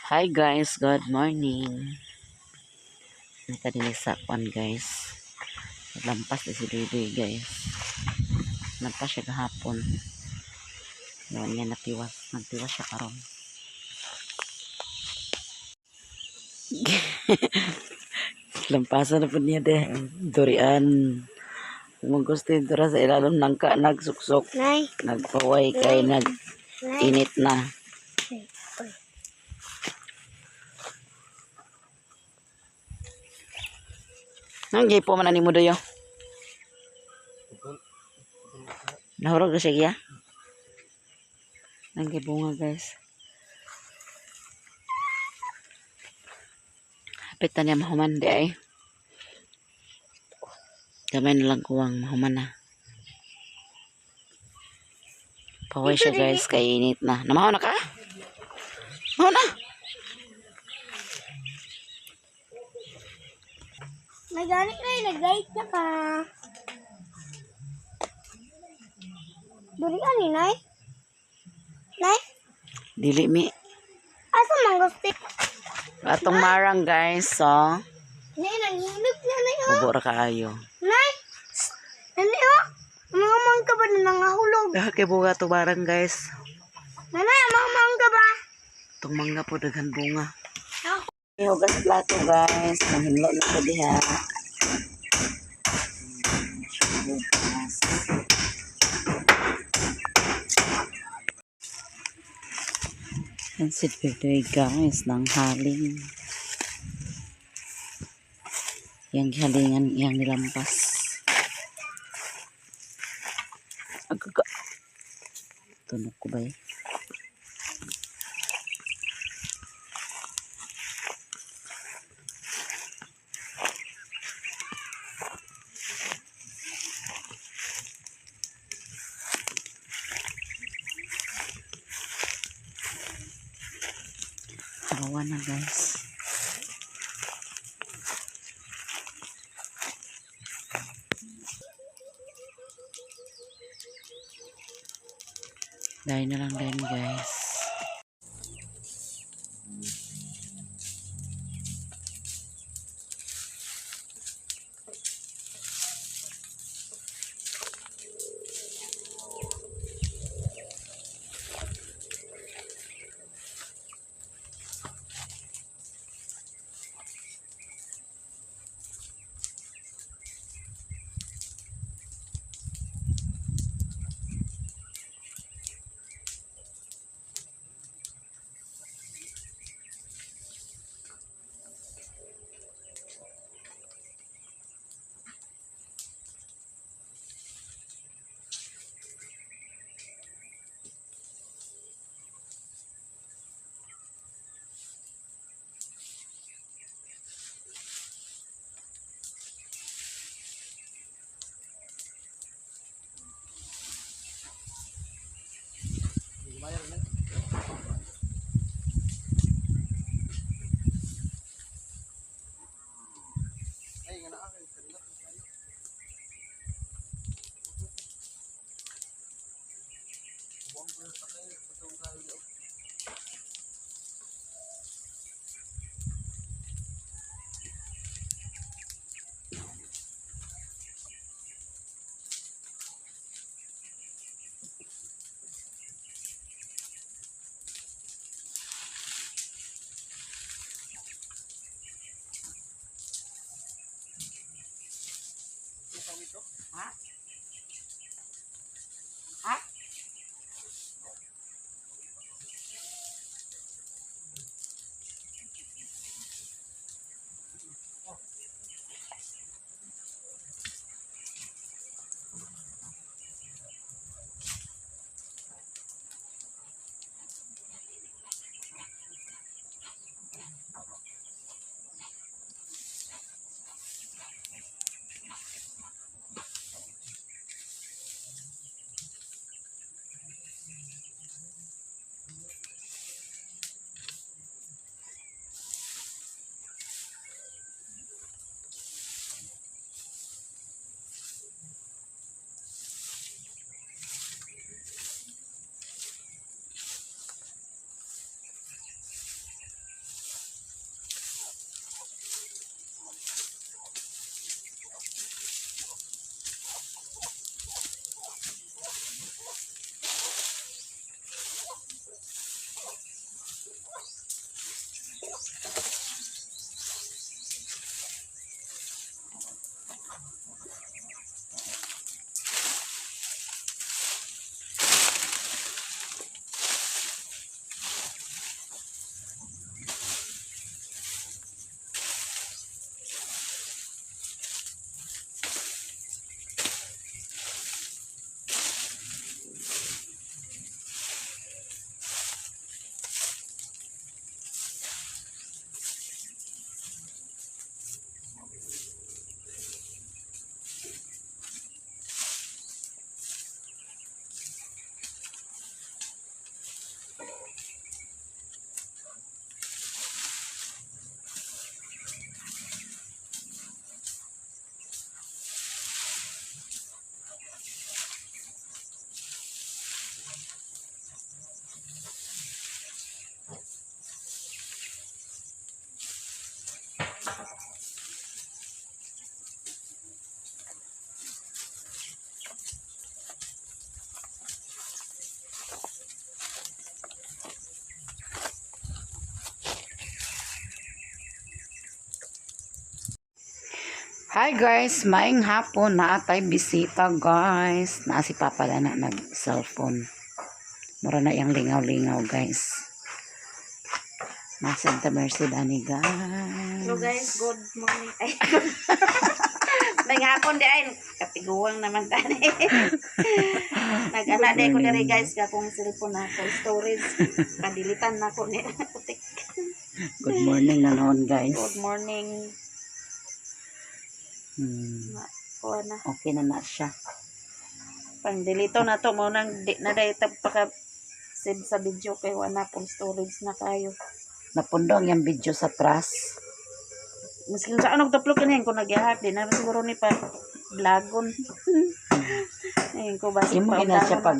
Hi guys, good morning. Nakadinisapan guys. Lampas na si Bibi guys. Lampas siya kahapon. Yan niya nagtiwas siya karon. Lampasan na po niya deh. Durian. Kung gusto yung dura sa ilalong nangka, nagsuksok. Nay. Nagpaway kay nag-init na. Ang gipo man ani mo doyo. Nahurog na siya giya. Ang gibunga guys. Hapit na niya mahuman di ay. Gamay na lang kuwang mahuman na. Paway siya guys, kay init na. Namahaw na ka? Mahaw na! Naganik na yung nag-light na ka. Duri ka ni, Nay? Nay? Dili mi. Asa mango stick? Atong marang guys, so. Nay, nanghilog na na yun. Ubo ra kaayo. Nay? Nani o? Mamang ka ba na nangahulog? Kay bunga to marang guys. Nanay, mamang ka ba? Itong mangga po daghan bunga. Hugas plato guys. Mahinlo na ko diha. Hugas. Pansit pitoy guys ng haling. Yang halingan yang nilampas. Agaga. Tunog ko ba eh? Awa na guys. Dahil na lang din guys. Ha? Ha? Hi guys, maing hapon na atay bisita guys. Na si Papa na nag-cellphone. Mura na yung lingaw-lingaw guys. Na Santa Mercy Dani guys. Hello guys, good morning. Ay, may hapon di ay kapiguwang naman tani. Nag-ana di ko diri guys kakong cellphone na ko storage. Kadilitan na ko ni putik. Good morning na noon guys. Good morning. Kuha na. Okay na siya. Pang delito na to mo nang di na dai tag paka save sa video kay wala pong storage na kayo. Napundong yung video sa trust. Miskin sa anong taplo kinahin ko nagyahak di na siguro ni pa vlogon. Ayun ko basta Imo gina siya pag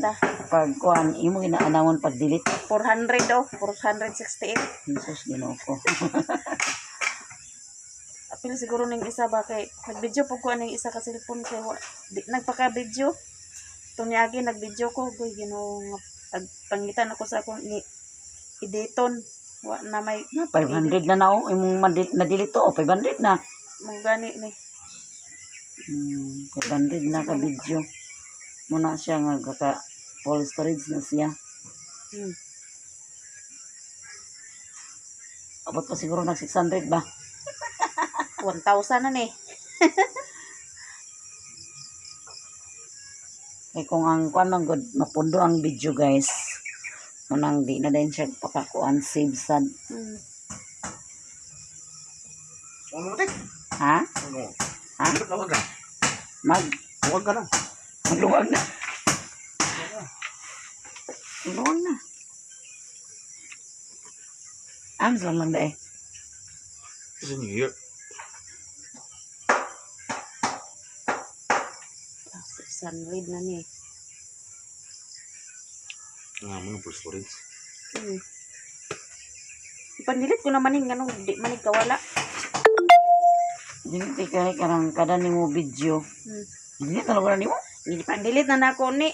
kuan, imo ginaanawon pag delete. 400 daw, 468. Jesus Ginoo ko. Apil siguro ning isa ba kay nag-video po ko ning isa ka cellphone kay nagpaka-video. Tunyagi nag-video ko goy Ginoo nga pangitan ako sa akong ni editon wa na may 500 na o imong na-delete to o 500 na. mo gani ni 500 na ka video. Muna siya nga kaka full storage na siya. Abot pa siguro nag 600 ba? 1,000 na ni. Kaya kung ang kuan lang good mapundo ang video guys. Munang di na din siya pakakuan save sad. Ha? Ha? Huwag ka lang. Magluwag na. Magluwag na. Ams lang dahil. Kasi New Year. 600 na ni. Nga mo ng full storage. Ipandilit ko naman yung ganun, di manig kawala. Diniti ka karang kada ni mo video. Diniti talaga ni mo. Ipandilit na nako ni.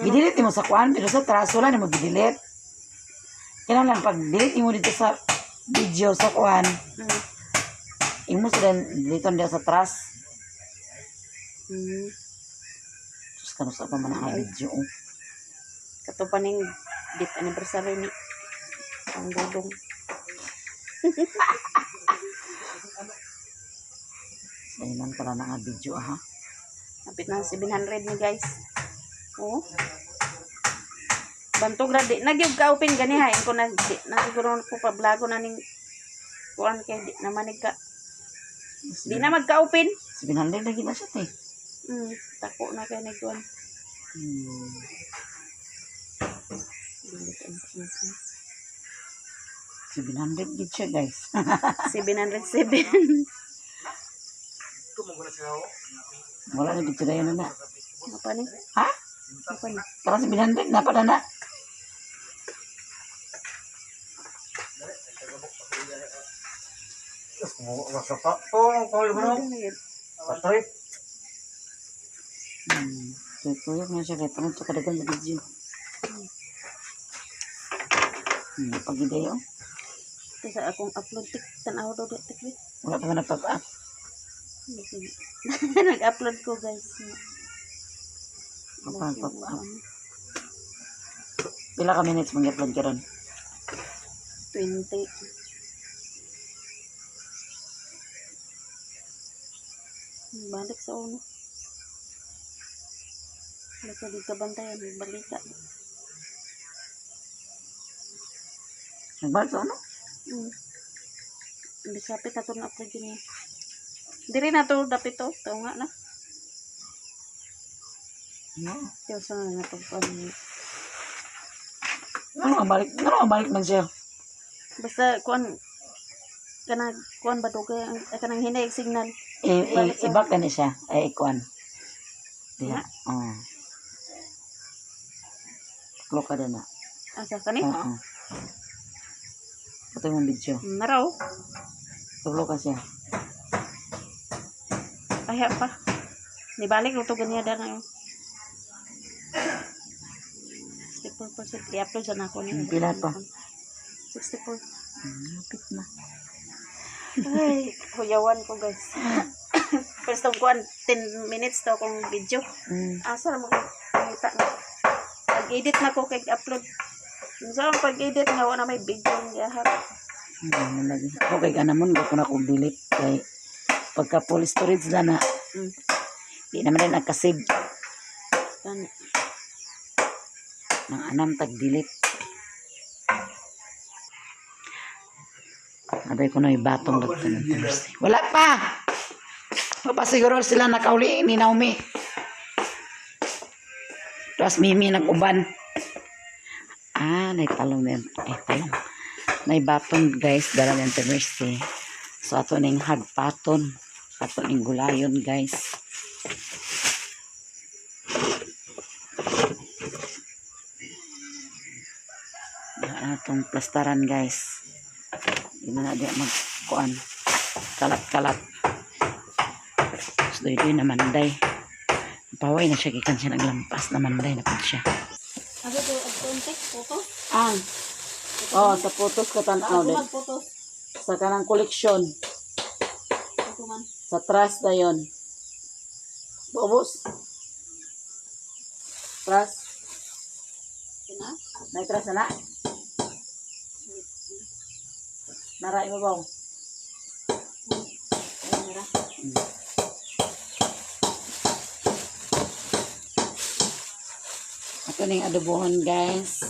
Gidilit mo sa kuan pero sa traso lang mo gidilit. Kailangan pag delete mo dito sa video sa kuan. Imo sila dito dia sa trust. Terus kan sa pa man ang video. Kato pa ning dit anniversary ni ang dodong. Ayun pala na nga video ha. Napit na 700 ni guys. Oh. Bantog ra di nagyug ka open gani ha ko na di na siguro ko pa vlogo na ning kuan kay di na manig ka. Di na magka-open. 700 lagi na siya te. Tako na kay ni kuan. 700 gid siya guys. 707. Wala na gid siya na. Apa ni? Ha? Apa ni? Para 700 na pala na. Wasa pa. Oo, kawal mo na. Patoy. Tuyok na siya kaya tungkol sa kadagan sa video. Pag-ideyo. Kasi akong upload tik tanaw daw tik. Wala pa nga nagpag-up. Nag-upload ko guys. Pag-up. Pila ka minutes mag-upload ka ron? 20. Balik sa uno. Basta di ka bantayan, balita. Nagbalik sa ano? Bisapit na ito na-upload yun niya. Diri na ito, dapit ito. Ito nga na. Yung sa nga na ito. Ano ang balik man siya? Basta, kuan ba ito? Kanang hinay signal. Iba ka ni siya. Ikuan. Diya. Klo ka din na. Asa ka ni? Ito yung video. Naraw. Klo ka siya. Kaya pa. Nibalik ito ganyan na ngayon. 64% i-upload sa na ako niya. Pila pa? 64. Lapit na. Ay, huyawan ko guys. First tong kuan 10 minutes to akong video. Asa mo ko kita na. Pag-edit na ko kay upload. So pag-edit nga wala may video niya ha. Lagi. Okay, ganamon ko na kong delete kay pagka full storage na na. Di naman rin nagka-save. Gani. Nang anam tag-delete. Aday ko na ibatong dagto ng Thursday. Wala pa! Mapasiguro sila nakauli ni Naomi. Tapos Mimi nag-uban. Naitalong na yan. Talong. Naibatong guys, dala ng Thursday. So ato ning hagpaton. Ato ning gulayon guys. Atong plastaran guys. Hindi na di magkuan. Kalat-kalat. So ito na manday. Paway na siya kikan siya naglampas na manday na po siya. Ano to contact photo? Sa photos ko tanaw din. Photos. Sa kanang koleksyon. Ito man. Sa trust na yun. Bobos. Trust. Ina? May trust na na. Naray mo ba? Ay, mira. Ito na yung adobohon guys.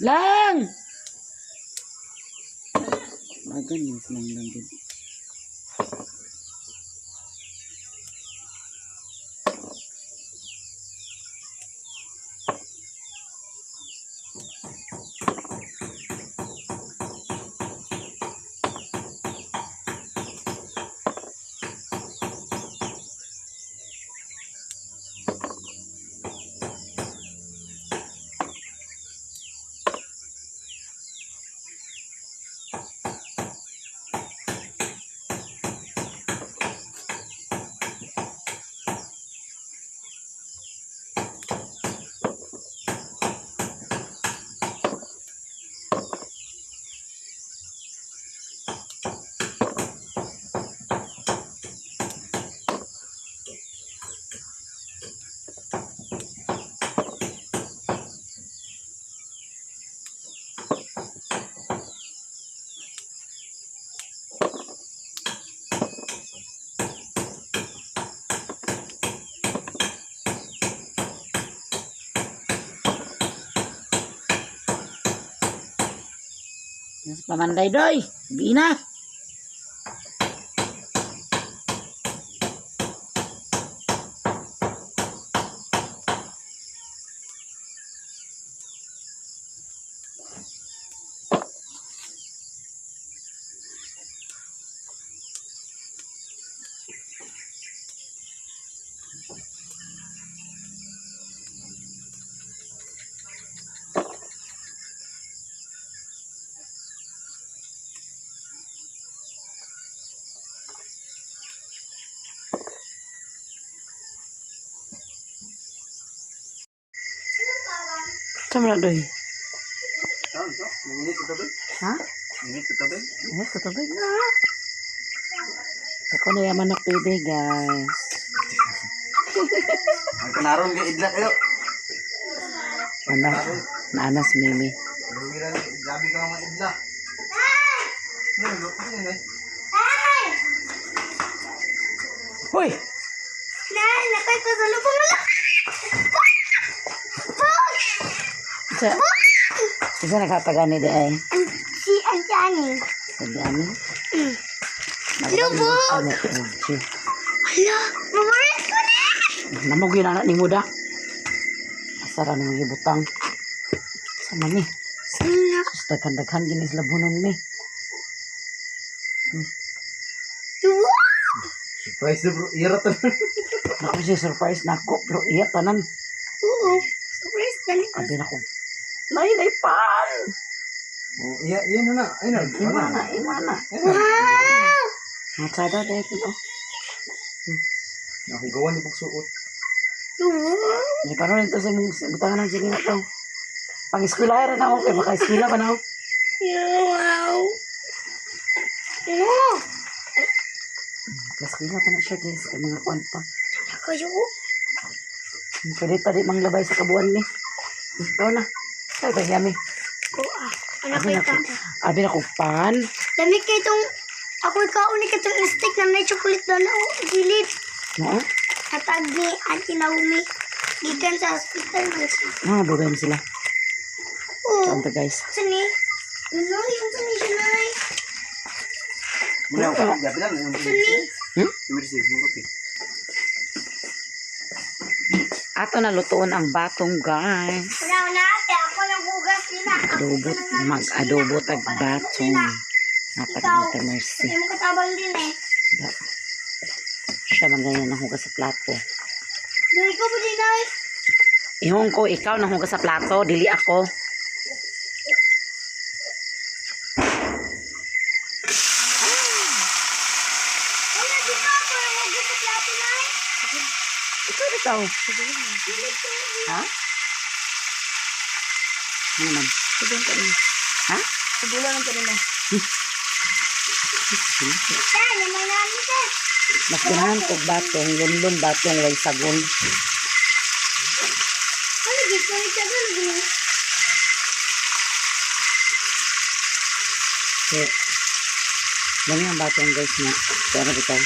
Lang! Maganis lang lang din. Nasa pamanday doy. Di na. Kamu nak doy? Minit ito ba? Ha? Minit ito ba? Yes, katubig na. Ako na yaman na pwede, guys. Ang kanaron ka idla kayo. Naanas Mimi. Grabe ka mga idla. Hoy! Nay, nakay ko sa lubong na. Isa nakatagani di ay. Si Anjani. Sagani. Lubog! Hala, mamaris ko na! Namog yun anak ni Muda. Asara nang gibutang. Sama ni. Sila. Daghan-daghan ginis labunon ni. Tuwa! Surprise na bro. Ira to. Naku siya surprise na ako. Pero iya tanan. Oo. Surprise dali ko. Abi na ko. Nay, pan! Oh, iya, iya na. Ay na. Imana. Wow! Matsada dahil ko. Ako gawan ni pagsuot. May paano rin ito sa mga butangan ng sige na ito. Pang-eskwila rin ako. Kaya maka-eskwila pa na ako. Wow! No! Eskwila pa na siya guys. Kaya mga kuwan pa. Kayo? Pwede pa di manglabay sa kabuan ni. Ito na. Ay, kaya yami. Ano kayo ka? Abi na ko pan. Dami kayo itong, ako ikaon ka itong stick na may chocolate doon ako, gilid. No? Natag ni Auntie Naomi. Gikan sa hospital mo siya. Bugay mo sila. Oo. Ito guys. Sani? Ano yung sani siya na ay? Mula ako, gabi lang. Sani? Emergency, okay. Ato na lutuon ang batong guys. Wala na ate, ako nang hugas nila. Adobo, mag-adobo tag batong. Napag-ante mercy. Hindi mo katabang din eh. Siya man ganyan nahugas sa plato. Dali ko po din ay. Ihong ko, ikaw nahugas sa plato, dili ako. Wala, di ba ako nang hugas sa plato na ay? Ikaw. Ha? Ano naman? Ha? Sibulan ng kanila. Yan, naman namin siya. Mas ganahan ko batong, lunlun batong, way sagon. Ano, gito rin siya doon. So, ganyan ang batong guys na. Pero ito,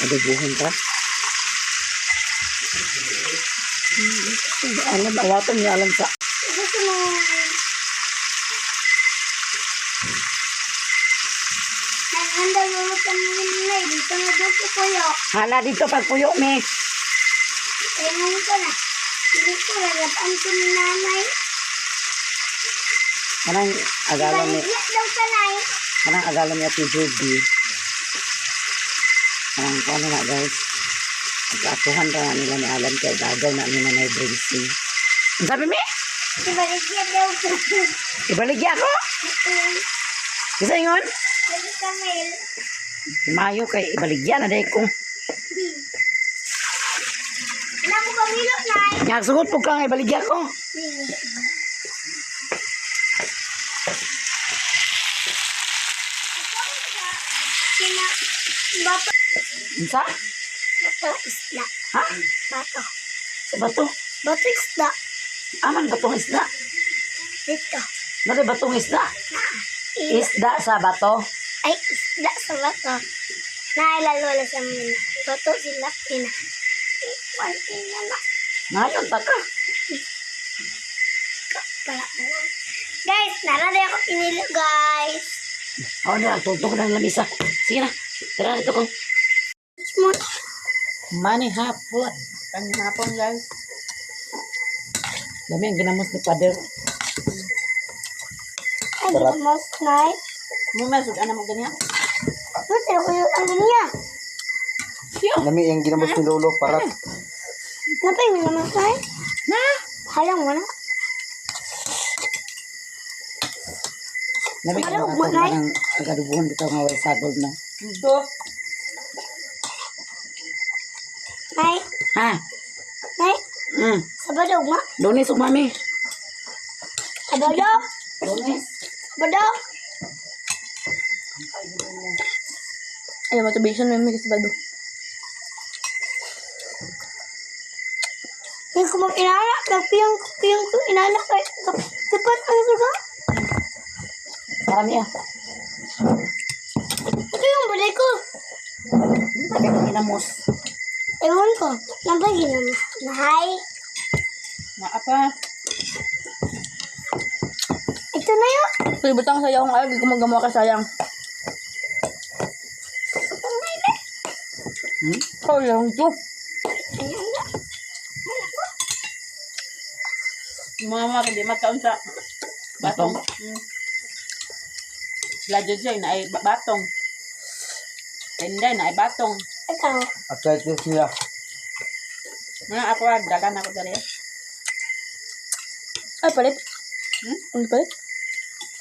adobuhin ka. Alam, awatan niya alam sa. Gusto mo. Handa mo magkamuhin na eh. Dito nga doon ko puyo. Hala dito pag puyo me. Eh, ngayon ko na. Dito ko lagapaan ko ni nanay. Kanang agalan ni, Baligyan daw ka na eh. kanang agalan ni Ate Judy. Kanang paano na guys. Pag-atuhan ra nila ni Alan kay gagaw na ni Nanay Brincing. Ang sabi me? Baligyan daw ka. Ibaligya ako? Kasi yun? Lagi ka mail. Mayo kay ibaligya na dahil ko. Wala mo kamilo na eh. Nagsugot po ka nga ibaligya ko. Sina, bato. Unsa? Bato isda. Ha? Bato. Sa bato? Bato isda. Aman batong isda. Dito. Nari batong isda. Isda sa bato. Ay, isda sa bato. Nailalwala sa mga. Bato sila. Pina. Iwan ina na. Ngayon taka. Pala. Guys, narada ako pinilo, guys. Ako na, tutok na ng lamisa. Sige na. Tara na ito ko. Smooth. Money hapon. Panghapon guys. Dami ang ginamos ni Pader. Ay, the most nice. Mumasod, ano mo ganyan? Pero ko yung ang ganyan. Nami yung ginamos ni Lolo para Napay mo naman, guys. Na? Halang mo na. Dami ang Ano, ginamos Nay? ng agadubuhan dito nga way sagol na. Ito. Nay, Ha? nay. Sabado, ma. Lunes o mami? Sabado. Lunes. Sabado. Ay, motivation may may kasabado. Yung kumang inala, kapiyang ko inala kay dapat ang suga. Marami ah. Ito yung balay ko. Dami ang ginamos. Ewan ko. Nabay ginamos. Nahay. Maapa. Ito na yun. Kaya butang sayang ay, di ko magawa ka sayang. Oh, yung ito. Ayan na. Mama, hindi magkaon sa batong. Ladyo siya, na ay batong. Tinday, na ay batong. Ikaw. at kahit yung sila. Mga ako, dagan ako dali. Ay, palit. Ano palit?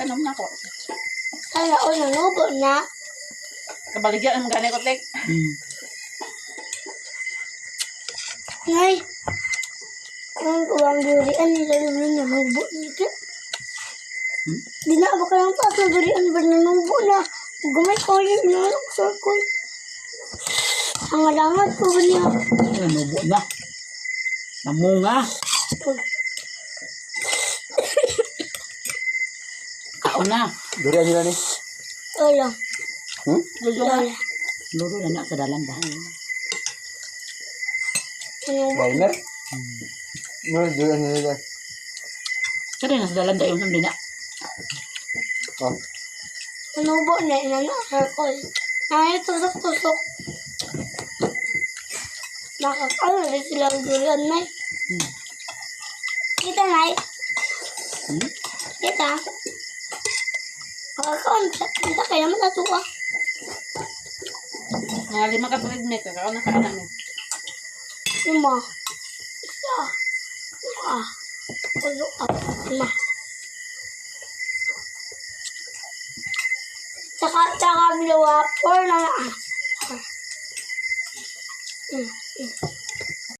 Kanom na ko. Kaya o nanubo na. Kabaligyan ang ganay ko, Tek. Ngay. Ang kuwang durian nila naman nanubo nito. Di na ba kayang taas na durian ba nanubo na? Gumay ko yung nanok circle. Ang alangat ko ba niya? Nanubo na. Namunga. Kaon na. Durian nila ni. Wala. Lulo nga. Wala. Luro na na sa dalan ba? Nanubo. Timer. No, durian nila. Kada na sa dalan tayo ng dina. Oh. Nanubo na nanok circle. Ay, tusok-tusok. Nakakala rin silang durian, Nay. Kita, Nay. Kita. Makakaunta. Kita kaya naman natuwa. Mga 5 ka tuwid, Mek. Kakaon na kaan namin. 5. Isa. 2. 3. 4. 5. Tsaka dalawa. 4 na lang.